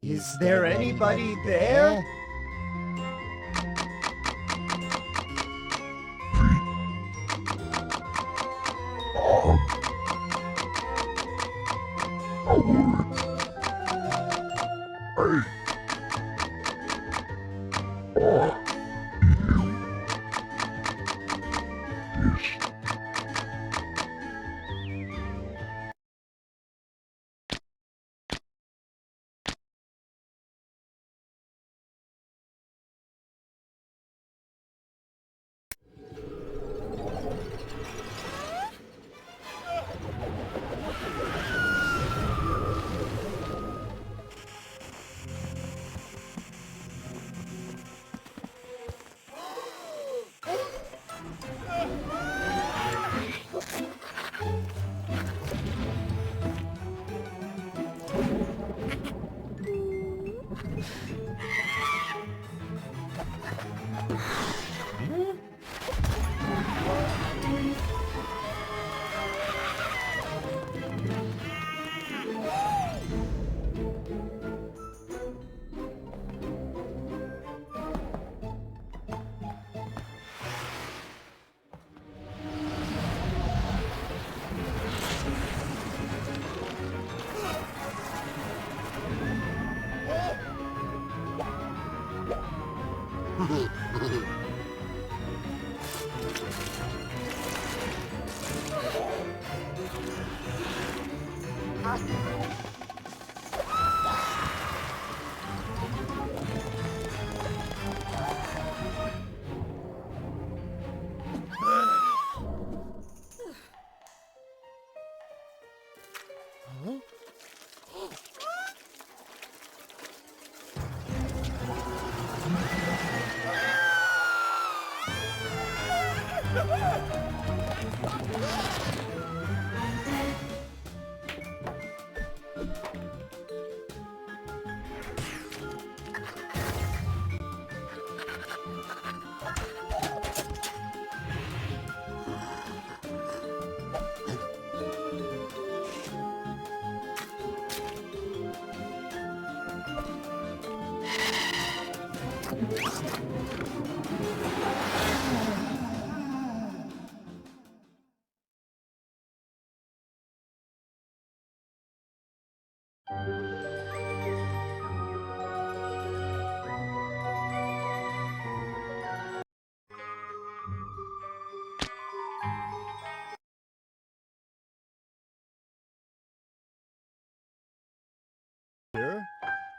Is there anybody there?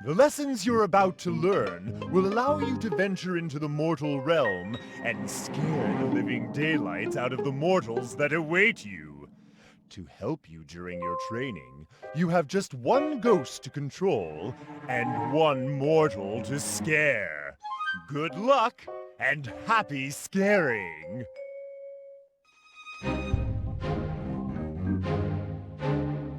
The lessons you're about to learn will allow you to venture into the mortal realm and scare the living daylights out of the mortals that await you. To help you during your training, you have just one ghost to control and one mortal to scare. Good luck and happy scaring!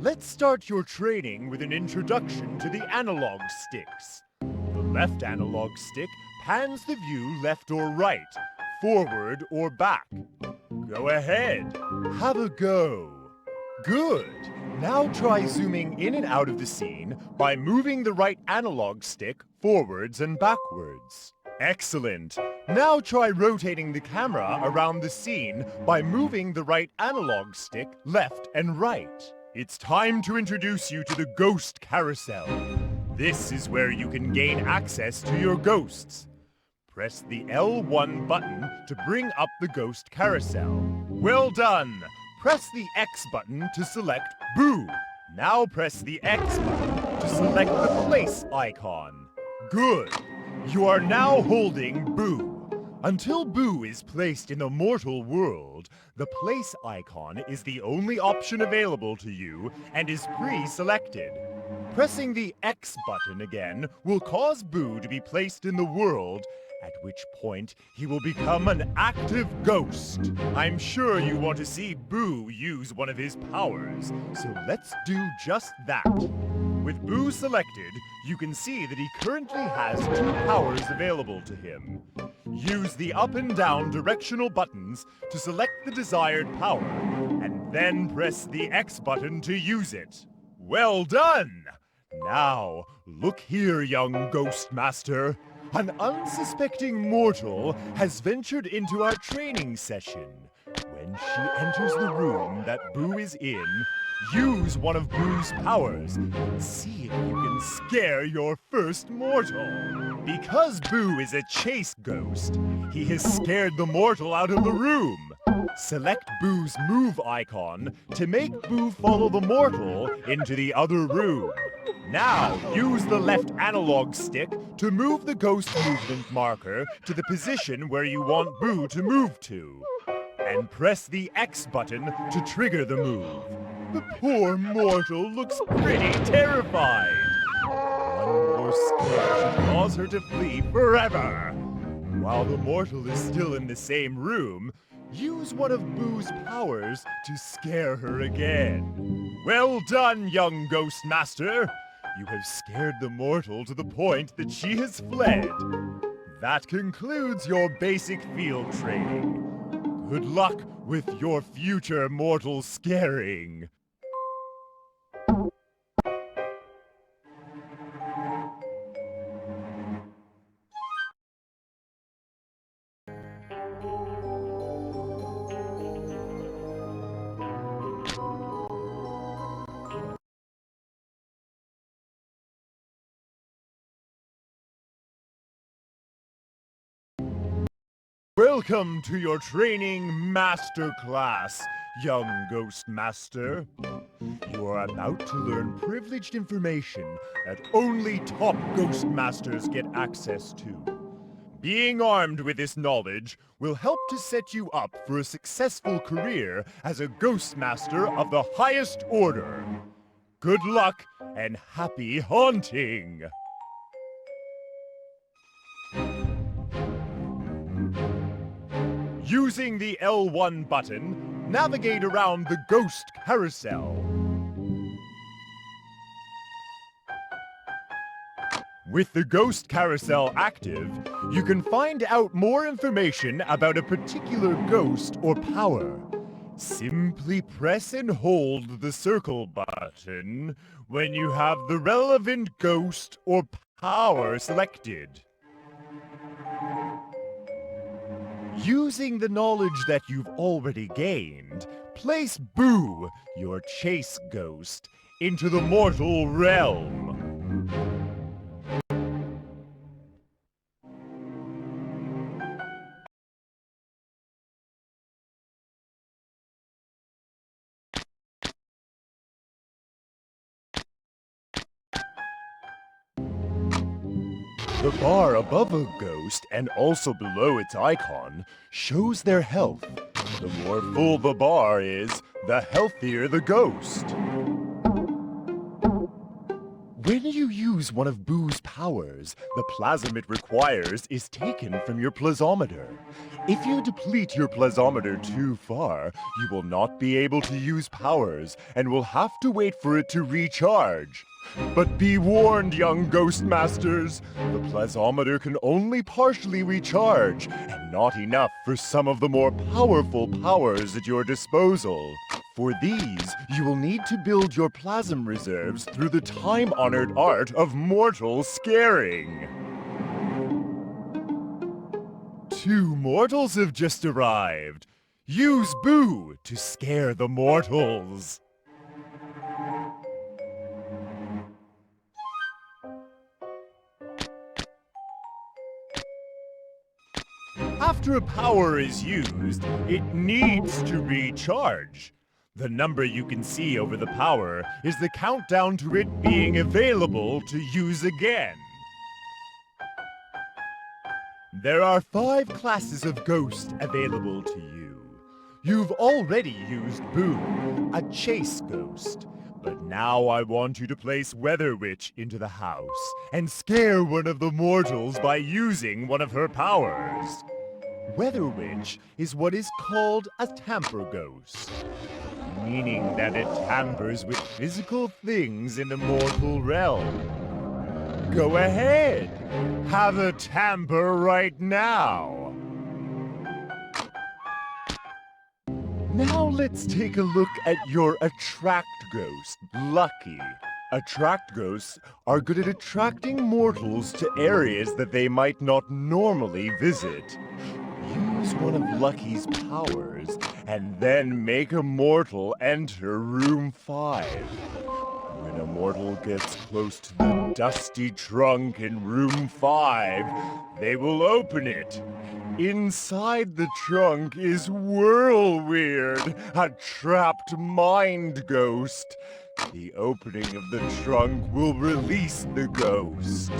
Let's start your training with an introduction to the analog sticks. The left analog stick pans the view left or right, forward or back. Go ahead, have a go. Good. Now try zooming in and out of the scene by moving the right analog stick forwards and backwards. Excellent. Now try rotating the camera around the scene by moving the right analog stick left and right. It's time to introduce you to the Ghost Carousel. This is where you can gain access to your ghosts. Press the L1 button to bring up the Ghost Carousel. Well done! Press the X button to select Boo. Now press the X button to select the place icon. Good. You are now holding Boo. Until Boo is placed in the mortal world, the place icon is the only option available to you and is pre-selected. Pressing the X button again will cause Boo to be placed in the world, at which point he will become an active ghost. I'm sure you want to see Boo use one of his powers, so let's do just that. With Boo selected, you can see that he currently has 2 powers available to him. Use the up and down directional buttons to select the desired power, and then press the X button to use it. Well done! Now, look here, young Ghost Master. An unsuspecting mortal has ventured into our training session. When she enters the room that Boo is in, use one of Boo's powers and see if you can scare your first mortal. Because Boo is a chase ghost, he has scared the mortal out of the room. Select Boo's move icon to make Boo follow the mortal into the other room. Now, use the left analog stick to move the ghost movement marker to the position where you want Boo to move to. And press the X button to trigger the move. The poor mortal looks pretty terrified. One more scare should cause her to flee forever. While the mortal is still in the same room, use one of Boo's powers to scare her again. Well done, young Ghost Master! You have scared the mortal to the point that she has fled. That concludes your basic field training. Good luck with your future mortal scaring. Welcome to your training masterclass, young Ghost Master. You are about to learn privileged information that only top Ghost Masters get access to. Being armed with this knowledge will help to set you up for a successful career as a Ghost Master of the highest order. Good luck and happy haunting! Using the L1 button, navigate around the Ghost Carousel. With the Ghost Carousel active, you can find out more information about a particular ghost or power. Simply press and hold the circle button when you have the relevant ghost or power selected. Using the knowledge that you've already gained, place Boo, your chase ghost, into the mortal realm. The bar above a ghost and also below its icon shows their health. The more full the bar is, the healthier the ghost. When you use one of Boo's powers, the plasm it requires is taken from your plasmometer. If you deplete your plasmometer too far, you will not be able to use powers and will have to wait for it to recharge. But be warned, young Ghost Masters, the plasmometer can only partially recharge, and not enough for some of the more powerful powers at your disposal. For these, you will need to build your plasm reserves through the time-honored art of mortal scaring. 2 mortals have just arrived. Use Boo to scare the mortals. After a power is used, it needs to recharge. The number you can see over the power is the countdown to it being available to use again. There are 5 classes of ghost available to you. You've already used Boo, a chase ghost. But now I want you to place Weather Witch into the house and scare one of the mortals by using one of her powers. Weather Witch is what is called a tamper ghost, meaning that it tampers with physical things in the mortal realm. Go ahead, have a tamper right now. Now let's take a look at your attract ghost, Lucky. Attract ghosts are good at attracting mortals to areas that they might not normally visit. Use one of Lucky's powers, and then make a mortal enter room 5. When a mortal gets close to the dusty trunk in room 5, they will open it. Inside the trunk is Whirlweird, a trapped mind ghost. The opening of the trunk will release the ghost.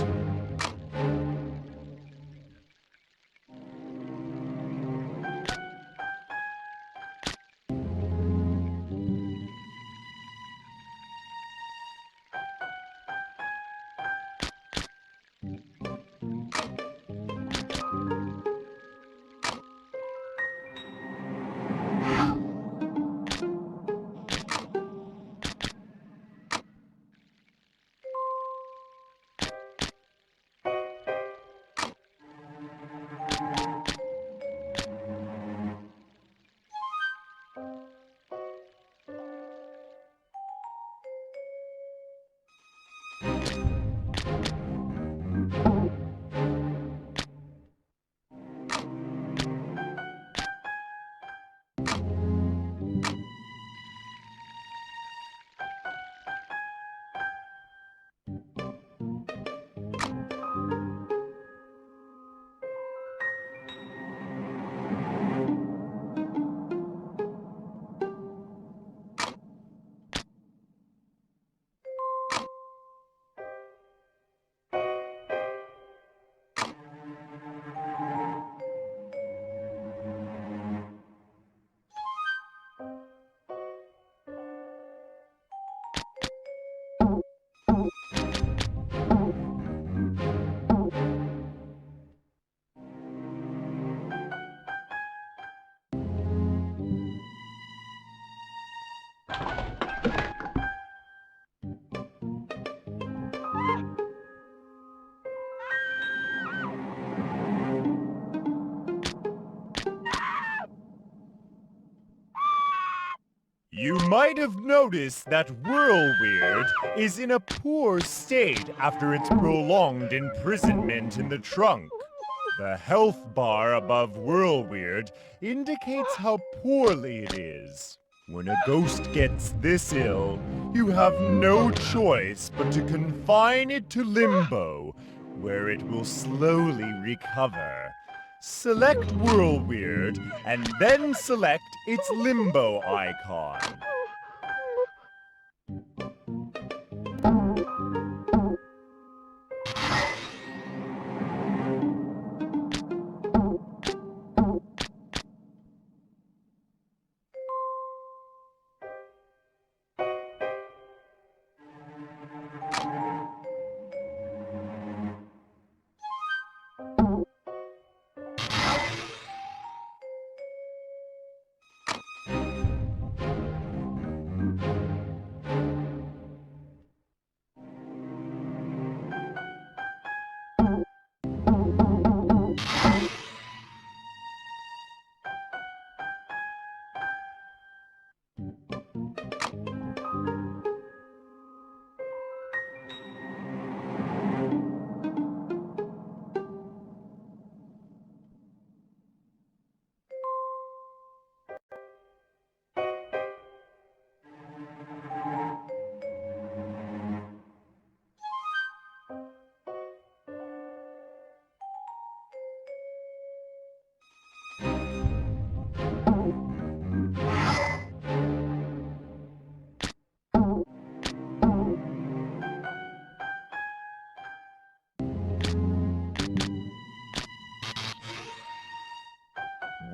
You might have noticed that Whirlweird is in a poor state after its prolonged imprisonment in the trunk. The health bar above Whirlweird indicates how poorly it is. When a ghost gets this ill, you have no choice but to confine it to limbo, where it will slowly recover. Select Whirlweird, and then select its limbo icon.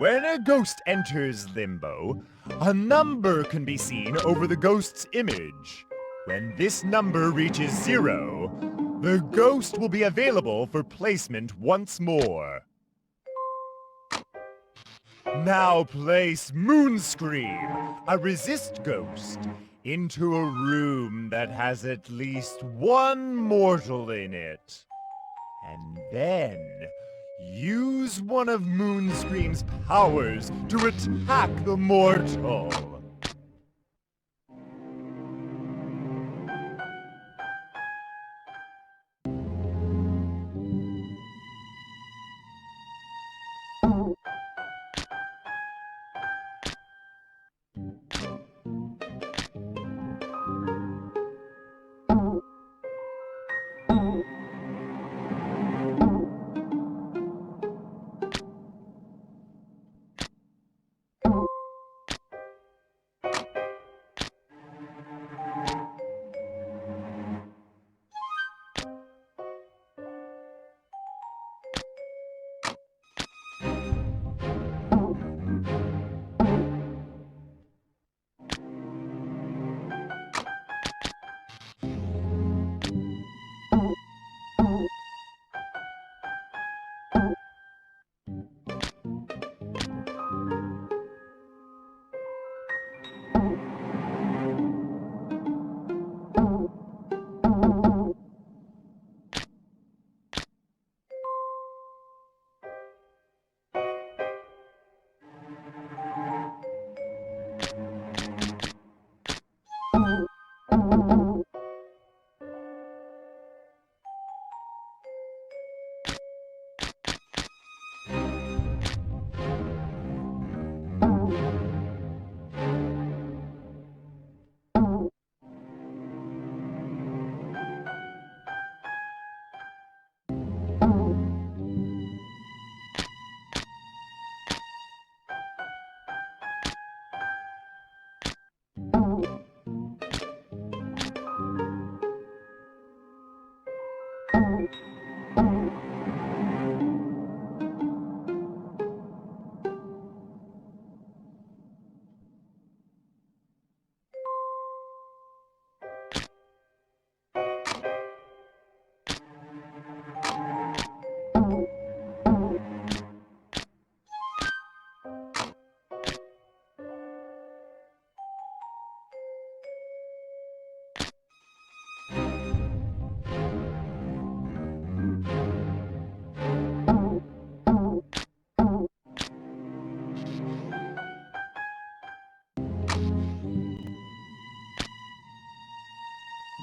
When a ghost enters limbo, a number can be seen over the ghost's image. When this number reaches 0, the ghost will be available for placement once more. Now place Moonscream, a resist ghost, into a room that has at least one mortal in it. And then use one of Moonscream's powers to attack the mortal.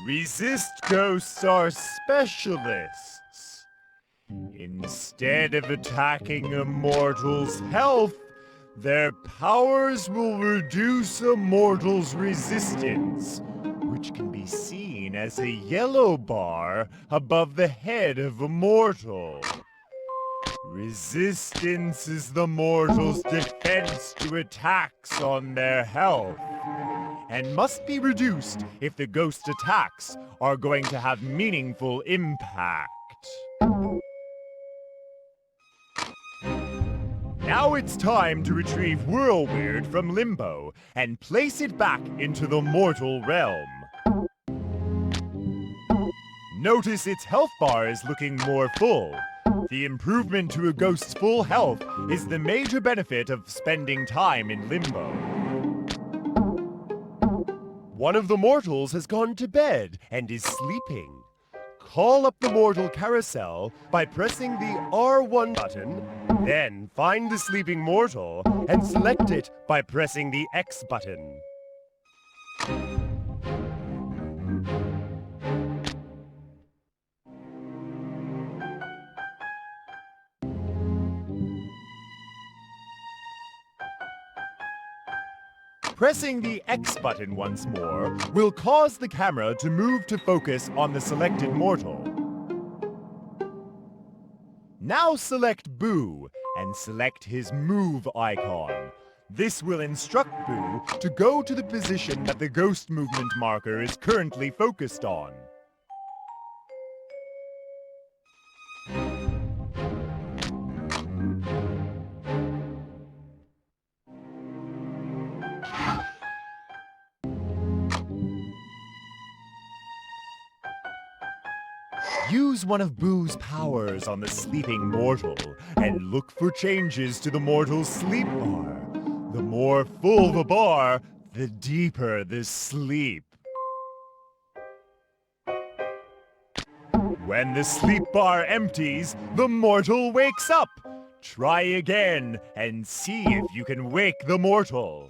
Resist ghosts are specialists. Instead of attacking a mortal's health, their powers will reduce a mortal's resistance, which can be seen as a yellow bar above the head of a mortal. Resistance is the mortal's defense to attacks on their health, and must be reduced if the ghost attacks are going to have meaningful impact. Now it's time to retrieve Whirlweird from Limbo and place it back into the mortal realm. Notice its health bar is looking more full. The improvement to a ghost's full health is the major benefit of spending time in Limbo. One of the mortals has gone to bed and is sleeping. Call up the mortal carousel by pressing the R1 button, then find the sleeping mortal and select it by pressing the X button. Pressing the X button once more will cause the camera to move to focus on the selected mortal. Now select Boo and select his move icon. This will instruct Boo to go to the position that the ghost movement marker is currently focused on. Use one of Boo's powers on the sleeping mortal and look for changes to the mortal's sleep bar. The more full the bar, the deeper the sleep. When the sleep bar empties, the mortal wakes up. Try again and see if you can wake the mortal.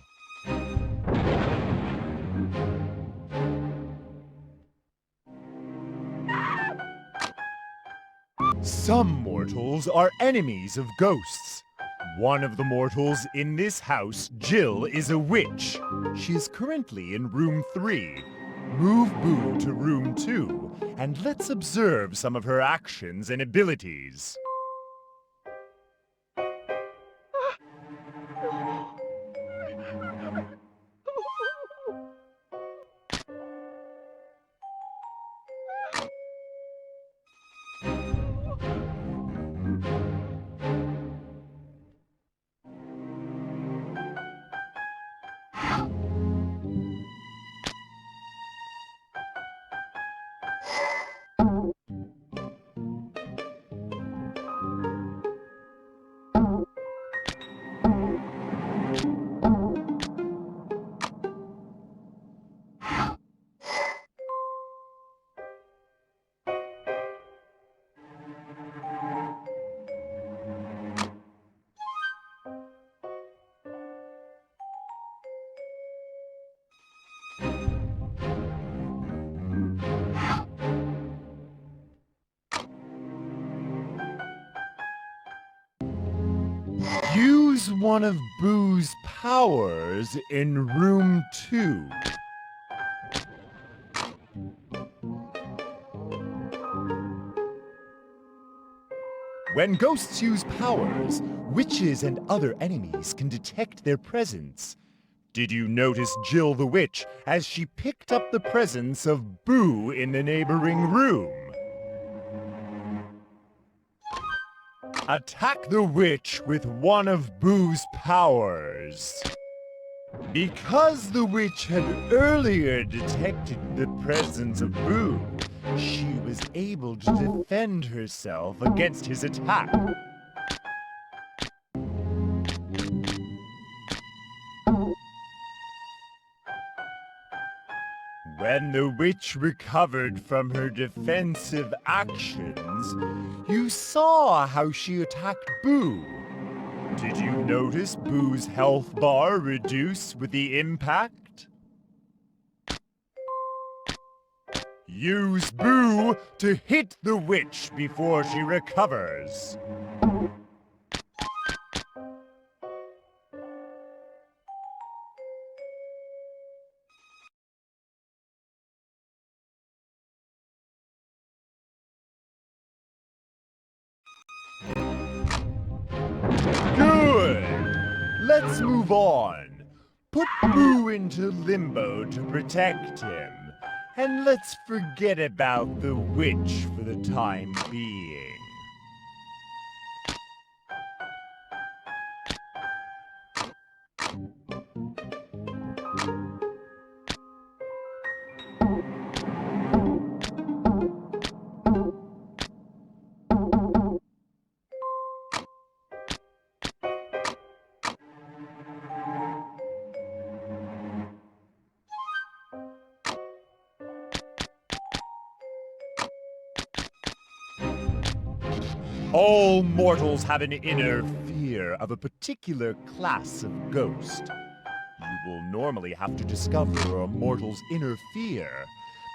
Some mortals are enemies of ghosts. One of the mortals in this house, Jill, is a witch. She is currently in room 3. Move Boo to room 2, and let's observe some of her actions and abilities. Use one of Boo's powers in room 2. When ghosts use powers, witches and other enemies can detect their presence. Did you notice Jill the witch as she picked up the presence of Boo in the neighboring room? Attack the witch with one of Boo's powers. Because the witch had earlier detected the presence of Boo, she was able to defend herself against his attack. When the witch recovered from her defensive actions, you saw how she attacked Boo. Did you notice Boo's health bar reduce with the impact? Use Boo to hit the witch before she recovers. Good! Let's move on. Put Boo into limbo to protect him. And let's forget about the witch for the time being. All mortals have an inner fear of a particular class of ghost. You will normally have to discover a mortal's inner fear,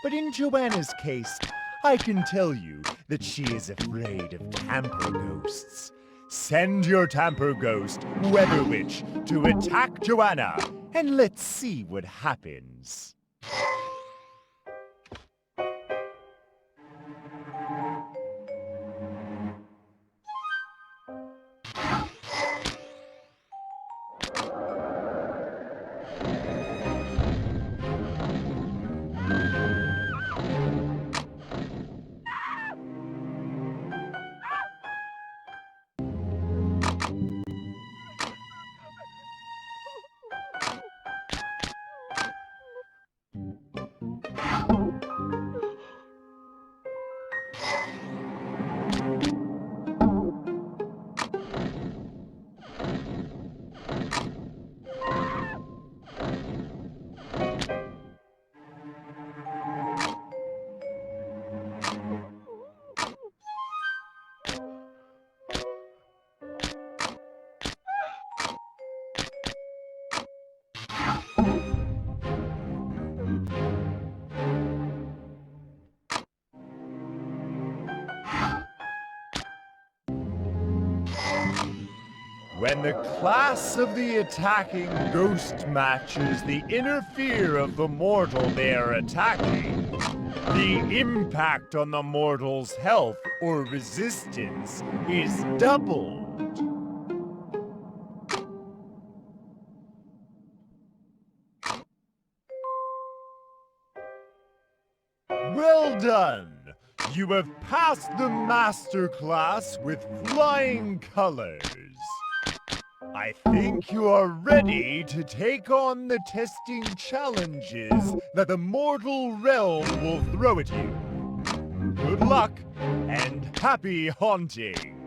but in Joanna's case, I can tell you that she is afraid of tamper ghosts. Send your tamper ghost, Weather Witch, to attack Joanna, and let's see what happens. When the class of the attacking ghost matches the inner fear of the mortal they are attacking, the impact on the mortal's health or resistance is doubled. Well done! You have passed the master class with flying colors. I think you are ready to take on the testing challenges that the mortal realm will throw at you. Good luck and happy haunting!